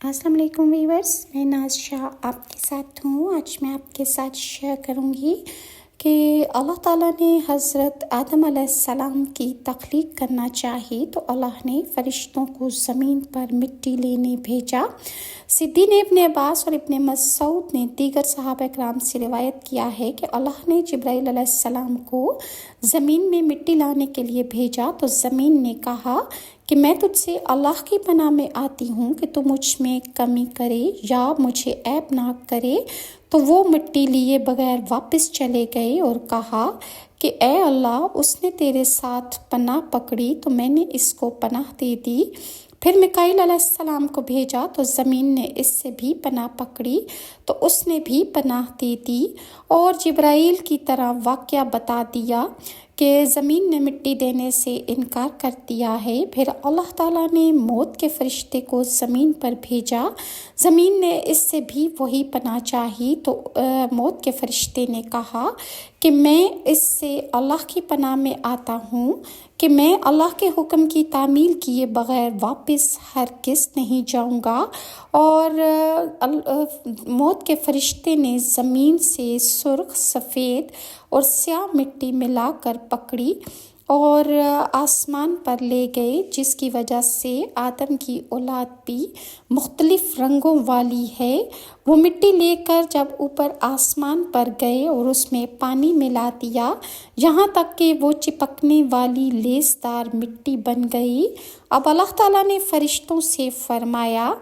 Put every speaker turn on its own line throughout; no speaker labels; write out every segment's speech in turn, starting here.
السلام علیکم ویورز، میں ناز شاہ آپ کے ساتھ ہوں۔ آج میں آپ کے ساتھ شیئر کروں گی کہ اللہ تعالیٰ نے حضرت آدم علیہ السلام کی تخلیق کرنا چاہی تو اللہ نے فرشتوں کو زمین پر مٹی لینے بھیجا۔ صدی نے ابن عباس اور ابن مسعود نے دیگر صحابہ کرام سے روایت کیا ہے کہ اللہ نے جبرائیل علیہ السلام کو زمین میں مٹی لانے کے لیے بھیجا تو زمین نے کہا کہ میں تجھ سے اللہ کی پناہ میں آتی ہوں کہ تو مجھ میں کمی کرے یا مجھے عیب ناک کرے۔ تو وہ مٹی لیے بغیر واپس چلے گئے اور کہا کہ اے اللہ، اس نے تیرے ساتھ پناہ پکڑی تو میں نے اس کو پناہ دے دی۔ پھر میکائیل علیہ السلام کو بھیجا تو زمین نے اس سے بھی پناہ پکڑی تو اس نے بھی پناہ دے دی، اور جبرائیل کی طرح واقعہ بتا دیا کہ زمین نے مٹی دینے سے انکار کر دیا ہے۔ پھر اللہ تعالیٰ نے موت کے فرشتے کو زمین پر بھیجا، زمین نے اس سے بھی وہی پناہ چاہی تو موت کے فرشتے نے کہا کہ میں اس سے اللہ کی پناہ میں آتا ہوں کہ میں اللہ کے حکم کی تعمیل کیے بغیر واپس ہرگز نہیں جاؤں گا۔ اور موت کے فرشتے نے زمین سے سرخ، سفید اور سیاہ مٹی ملا کر پکڑی اور آسمان پر لے گئے، جس کی وجہ سے آدم کی اولاد بھی مختلف رنگوں والی ہے۔ وہ مٹی لے کر جب اوپر آسمان پر گئے اور اس میں پانی ملا دیا یہاں تک کہ وہ چپکنے والی لیسدار مٹی بن گئی۔ اب اللہ تعالیٰ نے فرشتوں سے فرمایا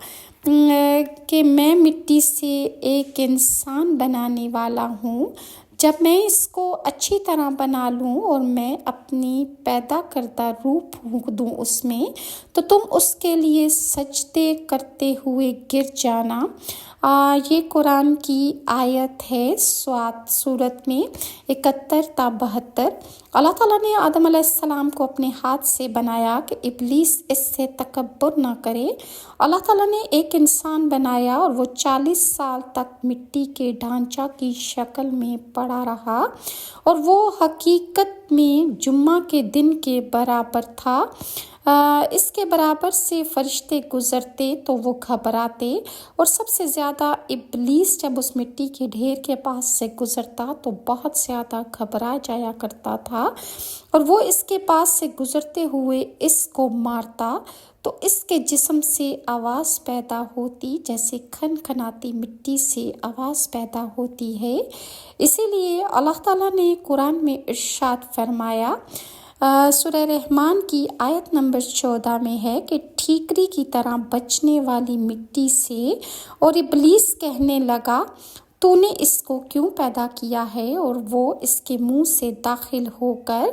کہ میں مٹی سے ایک انسان بنانے والا ہوں۔ جب میں اس کو اچھی طرح بنا لوں اور میں اپنی پیدا کردہ روح پھونک دوں اس میں تو تم اس کے لیے سجدے کرتے ہوئے گر جانا۔ یہ قرآن کی آیت ہے صاد سورت میں 71 تا 72۔ اللہ تعالیٰ نے آدم علیہ السلام کو اپنے ہاتھ سے بنایا کہ ابلیس اس سے تکبر نہ کرے۔ اللہ تعالیٰ نے ایک انسان بنایا اور وہ 40 سال تک مٹی کے ڈھانچہ کی شکل میں پڑا رہا، اور وہ حقیقت میں جمعہ کے دن کے برابر تھا۔ اس کے برابر سے فرشتے گزرتے تو وہ گھبراتے، اور سب سے زیادہ ابلیس جب اس مٹی کے ڈھیر کے پاس سے گزرتا تو بہت زیادہ گھبرا جایا کرتا تھا، اور وہ اس کے پاس سے گزرتے ہوئے اس کو مارتا تو اس کے جسم سے آواز پیدا ہوتی جیسے کھنکھناتی مٹی سے آواز پیدا ہوتی ہے۔ اسی لیے اللہ تعالیٰ نے قرآن میں ارشاد فرمایا، سورہ رحمان کی آیت نمبر 14 میں ہے کہ ٹھیکری کی طرح بچنے والی مٹی سے، اور ابلیس کہنے لگا تو نے اس کو کیوں پیدا کیا ہے، اور وہ اس کے منہ سے داخل ہو کر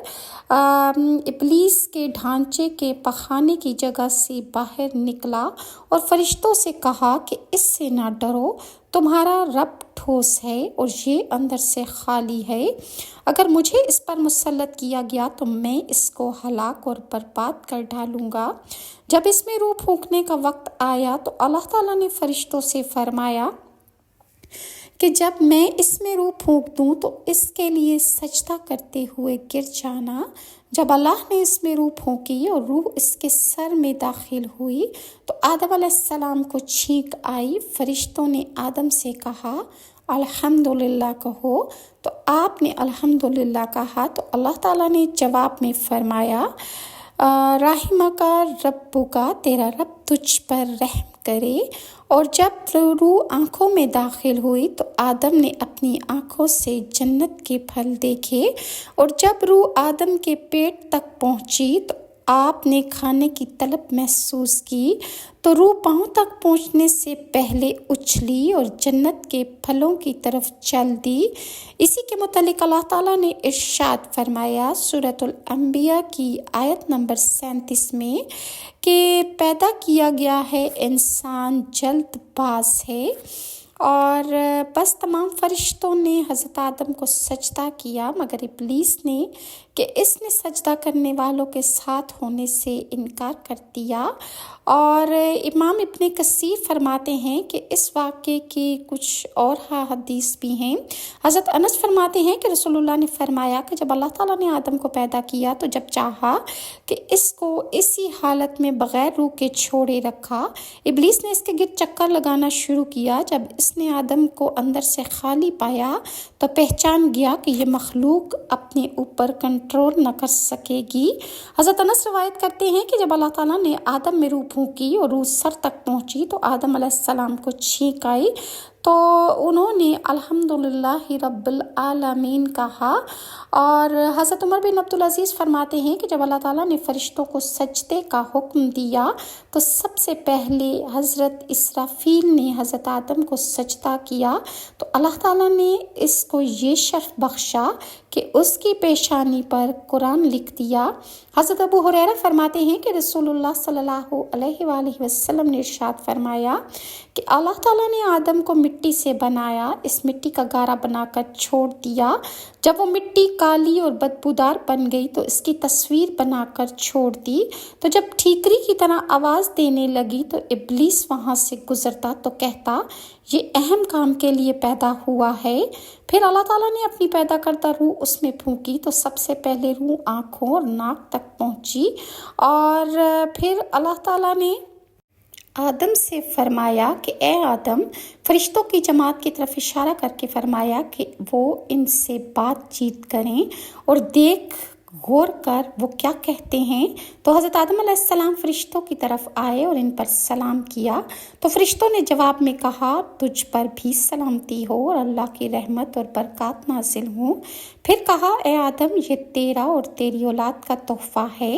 ابلیس کے ڈھانچے کے پخانے کی جگہ سے باہر نکلا اور فرشتوں سے کہا کہ اس سے نہ ڈرو، تمہارا رب ٹھوس ہے اور یہ اندر سے خالی ہے۔ اگر مجھے اس پر مسلط کیا گیا تو میں اس کو ہلاک اور برباد کر ڈالوں گا۔ جب اس میں روح پھونکنے کا وقت آیا تو اللہ تعالیٰ نے فرشتوں سے فرمایا کہ جب میں اس میں روح پھونک دوں تو اس کے لیے سجدہ کرتے ہوئے گر جانا۔ جب اللہ نے اس میں روح پھونکی اور روح اس کے سر میں داخل ہوئی تو آدم علیہ السلام کو چھینک آئی۔ فرشتوں نے آدم سے کہا الحمدللہ کہو، تو آپ نے الحمدللہ کہا تو اللہ تعالیٰ نے جواب میں فرمایا رحمک ربک، تیرا رب تجھ پر رحم کرے۔ اور جب روح آنکھوں میں داخل ہوئی تو آدم نے اپنی آنکھوں سے جنت کے پھل دیکھے، اور جب روح آدم کے پیٹ تک پہنچی تو آپ نے کھانے کی طلب محسوس کی تو روح پاؤں تک پہنچنے سے پہلے اچھلی اور جنت کے پھلوں کی طرف چل دی۔ اسی کے متعلق اللہ تعالیٰ نے ارشاد فرمایا سورۃ الانبیاء کی آیت نمبر 37 میں کہ پیدا کیا گیا ہے انسان جلد باز ہے۔ اور بس تمام فرشتوں نے حضرت آدم کو سجدہ کیا مگر ابلیس نے کہ اس نے سجدہ کرنے والوں کے ساتھ ہونے سے انکار کر دیا۔ اور امام ابن کثیر فرماتے ہیں کہ اس واقعے کی کچھ اور حدیث بھی ہیں۔ حضرت انس فرماتے ہیں کہ رسول اللہ نے فرمایا کہ جب اللہ تعالیٰ نے آدم کو پیدا کیا تو جب چاہا کہ اس کو اسی حالت میں بغیر روح کے چھوڑے رکھا، ابلیس نے اس کے گرد چکر لگانا شروع کیا۔ جب اس نے آدم کو اندر سے خالی پایا تو پہچان گیا کہ یہ مخلوق اپنے اوپر کنٹرول نہ کر سکے گی۔ حضرت انس روایت کرتے ہیں کہ جب اللہ تعالیٰ نے آدم میں روح پھونکی اور روح سر تک پہنچی تو آدم علیہ السلام کو چھینک آئی تو انہوں نے الحمدللہ رب العالمین کہا۔ اور حضرت عمر بن عبدالعزیز فرماتے ہیں کہ جب اللہ تعالیٰ نے فرشتوں کو سجدے کا حکم دیا تو سب سے پہلے حضرت اسرافیل نے حضرت آدم کو سجدہ کیا تو اللہ تعالیٰ نے اس کو یہ شرف بخشا کہ اس کی پیشانی پر قرآن لکھ دیا۔ حضرت ابو ہریرہ فرماتے ہیں کہ رسول اللہ صلی اللہ علیہ وآلہ وسلم نے ارشاد فرمایا کہ اللہ تعالیٰ نے آدم کو مٹی سے بنایا، اس مٹی کا گارا بنا کر چھوڑ دیا۔ جب وہ مٹی کالی اور بدبودار بن گئی تو اس کی تصویر بنا کر چھوڑ دی، تو جب ٹھیکری کی طرح آواز دینے لگی تو ابلیس وہاں سے گزرتا تو کہتا یہ اہم کام کے لیے پیدا ہوا ہے۔ پھر اللہ تعالیٰ نے اپنی پیدا کردہ روح اس میں پھونکی تو سب سے پہلے روح آنکھوں اور ناک تک پہنچی، اور پھر اللہ تعالیٰ نے آدم سے فرمایا کہ اے آدم، فرشتوں کی جماعت کی طرف اشارہ کر کے فرمایا کہ وہ ان سے بات چیت کریں اور دیکھ غور کر وہ کیا کہتے ہیں۔ تو حضرت آدم علیہ السلام فرشتوں کی طرف آئے اور ان پر سلام کیا تو فرشتوں نے جواب میں کہا تجھ پر بھی سلامتی ہو اور اللہ کی رحمت اور برکات نازل ہوں۔ پھر کہا اے آدم یہ تیرا اور تیری اولاد کا تحفہ ہے۔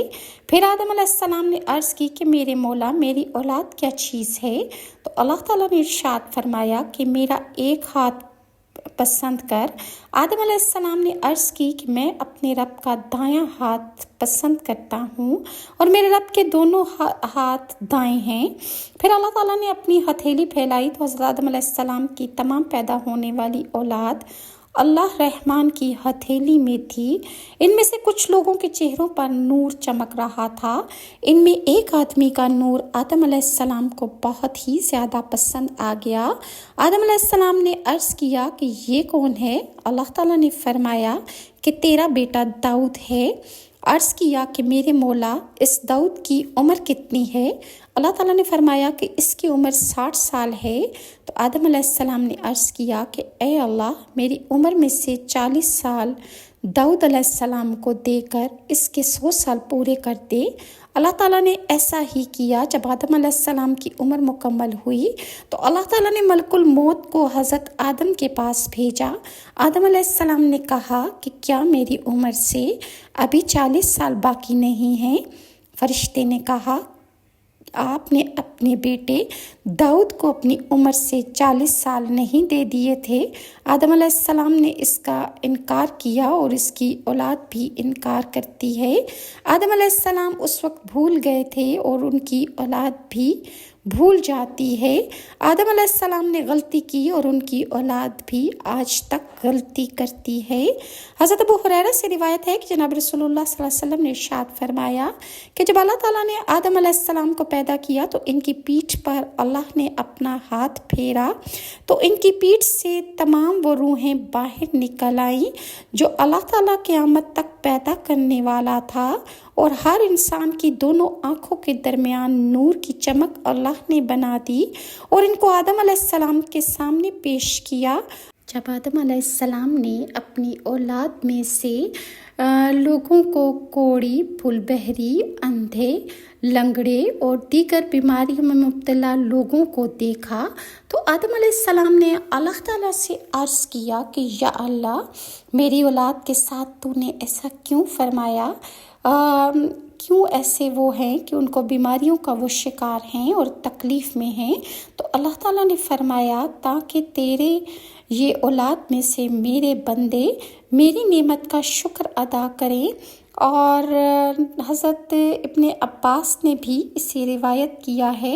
پھر آدم علیہ السلام نے عرض کی کہ میرے مولا میری اولاد کیا چیز ہے؟ تو اللہ تعالیٰ نے ارشاد فرمایا کہ میرا ایک ہاتھ پسند کر۔ آدم علیہ السلام نے عرض کی کہ میں اپنے رب کا دایاں ہاتھ پسند کرتا ہوں اور میرے رب کے دونوں ہاتھ دائیں ہیں۔ پھر اللہ تعالیٰ نے اپنی ہتھیلی پھیلائی تو حضرت آدم علیہ السلام کی تمام پیدا ہونے والی اولاد اللہ رحمان کی ہتھیلی میں تھی۔ ان میں سے کچھ لوگوں کے چہروں پر نور چمک رہا تھا۔ ان میں ایک آدمی کا نور آدم علیہ السلام کو بہت ہی زیادہ پسند آ گیا۔ آدم علیہ السلام نے عرض کیا کہ یہ کون ہے؟ اللہ تعالیٰ نے فرمایا کہ تیرا بیٹا داؤد ہے۔ عرض کیا کہ میرے مولا اس داؤد کی عمر کتنی ہے؟ اللہ تعالیٰ نے فرمایا کہ اس کی عمر 60 سال ہے۔ تو آدم علیہ السلام نے عرض کیا کہ اے اللہ میری عمر میں سے 40 سال داؤد علیہ السلام کو دے کر اس کے 100 سال پورے کر دے۔ اللہ تعالیٰ نے ایسا ہی کیا۔ جب آدم علیہ السلام کی عمر مکمل ہوئی تو اللہ تعالیٰ نے ملک الموت کو حضرت آدم کے پاس بھیجا۔ آدم علیہ السلام نے کہا کہ کیا میری عمر سے ابھی 40 سال باقی نہیں ہیں؟ فرشتے نے کہا آپ نے اپنے بیٹے داؤد کو اپنی عمر سے 40 سال نہیں دے دیے تھے؟ آدم علیہ السلام نے اس کا انکار کیا اور اس کی اولاد بھی انکار کرتی ہے۔ آدم علیہ السلام اس وقت بھول گئے تھے اور ان کی اولاد بھی بھول جاتی ہے۔ آدم علیہ السلام نے غلطی کی اور ان کی اولاد بھی آج تک غلطی کرتی ہے۔ حضرت ابو ہریرہ سے روایت ہے کہ جناب رسول اللہ صلی اللہ علیہ وسلم نے ارشاد فرمایا کہ جب اللہ تعالیٰ نے آدم علیہ السلام کو پیدا کیا تو ان کی پیٹھ پر اللہ نے اپنا ہاتھ پھیرا تو ان کی پیٹھ سے تمام وہ روحیں باہر نکل آئیں جو اللہ تعالیٰ قیامت تک پیدا کرنے والا تھا، اور ہر انسان کی دونوں آنکھوں کے درمیان نور کی چمک اللہ نے بنا دی اور ان کو آدم علیہ السلام کے سامنے پیش کیا۔ جب آدم علیہ السلام نے اپنی اولاد میں سے لوگوں کو کوڑی، پھول بہری، اندھے، لنگڑے اور دیگر بیماریوں میں مبتلا لوگوں کو دیکھا تو آدم علیہ السلام نے اللہ تعالیٰ سے عرض کیا کہ یا اللہ میری اولاد کے ساتھ تو نے ایسا کیوں فرمایا؟ کیوں ایسے وہ ہیں کہ ان کو بیماریوں کا وہ شکار ہیں اور تکلیف میں ہیں؟ تو اللہ تعالیٰ نے فرمایا تاکہ تیرے یہ اولاد میں سے میرے بندے میری نعمت کا شکر ادا کریں۔ اور حضرت ابن عباس نے بھی اسی روایت کیا ہے